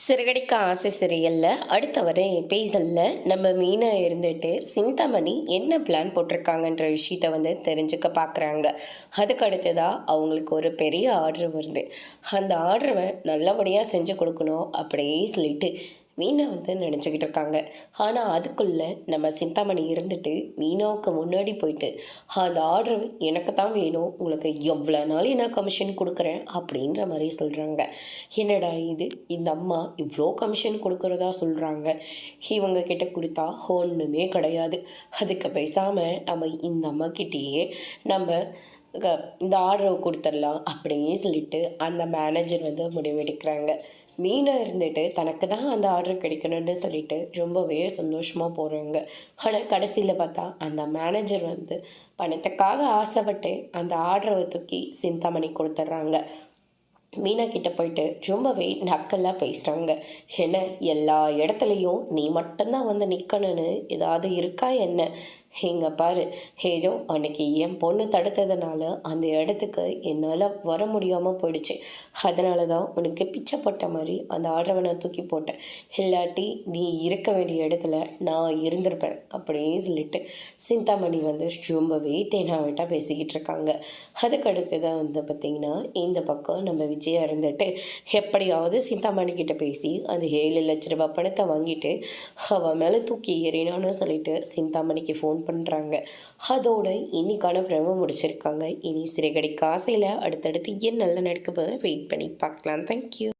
சிறகடிக்க ஆசை சீரியல்ல அடுத்த வர எபிசோட்ல நம்ம மீனா இருந்துட்டு சிந்தாமணி என்ன பிளான் போட்டிருக்காங்கன்ற விஷயத்த தெரிஞ்சுக்க பார்க்குறாங்க. அதுக்கு அடுத்ததா அவங்களுக்கு ஒரு பெரிய ஆர்டர் வருது. அந்த ஆர்டரை நல்லபடியாக செஞ்சு கொடுக்கணும் அப்படியே சொல்லிட்டு மீனா நினச்சிக்கிட்டு இருக்காங்க. ஆனால் அதுக்குள்ளே நம்ம சிந்தாமணி இருந்துட்டு மீனாவுக்கு முன்னாடி போயிட்டு அந்த ஆர்டர் எனக்கு தான் வேணும், உங்களுக்கு எவ்வளோ நாள் நான் கமிஷன் கொடுக்குறேன் அப்படின்ற மாதிரி சொல்கிறாங்க. என்னடா இது, இந்த அம்மா இவ்வளோ கமிஷன் கொடுக்குறதா சொல்கிறாங்க, இவங்க கிட்ட கொடுத்தா ஒன்றுமே கிடையாது, அதுக்கு பேசாமல் நம்ம இந்த அம்மா கிட்டேயே நம்ம இந்த ஆர்டரை கொடுத்துடலாம் அப்படின்னு சொல்லிட்டு அந்த மேனேஜர் முடிவெடுக்கிறாங்க. மீனா இருந்துட்டு தனக்கு தான் அந்த ஆர்டர் கிடைக்கணும்னு சொல்லிட்டு ரொம்பவே சந்தோஷமாக போகிறாங்க. ஆனால் கடைசியில் பார்த்தா அந்த மேனேஜர் பணத்துக்காக ஆசைப்பட்டு அந்த ஆர்டரை தூக்கி சிந்தாமணி கொடுத்துட்றாங்க. மீனா கிட்ட போயிட்டு ரொம்பவே நக்கலாக பேசுகிறாங்க. என்ன, எல்லா இடத்துலையும் நீ மட்டும்தான் நிற்கணும்னு ஏதாவது இருக்கா என்ன? இங்கே பாரு, ஏதோ அன்னைக்கு என் பொண்ணு தடுத்ததுனால அந்த இடத்துக்கு என்னால் வர முடியாமல் போயிடுச்சு, அதனால தான் உனக்கு பிச்சை போட்ட மாதிரி அந்த ஆர்டரை நான் தூக்கி போட்டேன், இல்லாட்டி நீ இருக்க வேண்டிய இடத்துல நான் இருந்திருப்பேன் அப்படின்னு சொல்லிட்டு சிந்தாமணி ரொம்பவே தேனாவிட்டாக பேசிக்கிட்டு இருக்காங்க. அதுக்கு அடுத்து தான் பார்த்திங்கன்னா இந்த பக்கம் நம்ம விஜயா இருந்துட்டு எப்படியாவது சிந்தாமணி கிட்ட பேசி அந்த 7 லட்ச ரூபாய் பணத்தை வாங்கிட்டு அவள் மேலே தூக்கி எறினான்னு சொல்லிட்டு சிந்தாமணிக்கு ஃபோன் பண்ணுறாங்க. அதோட இன்னைக்கான பிரம முடிச்சிருக்காங்க. இனி சிறைகடிக்க ஆசையில் அடுத்தடுத்து ஏன் நல்லா நடக்க போது வெயிட் பண்ணி பார்க்கலாம். தேங்க்யூ.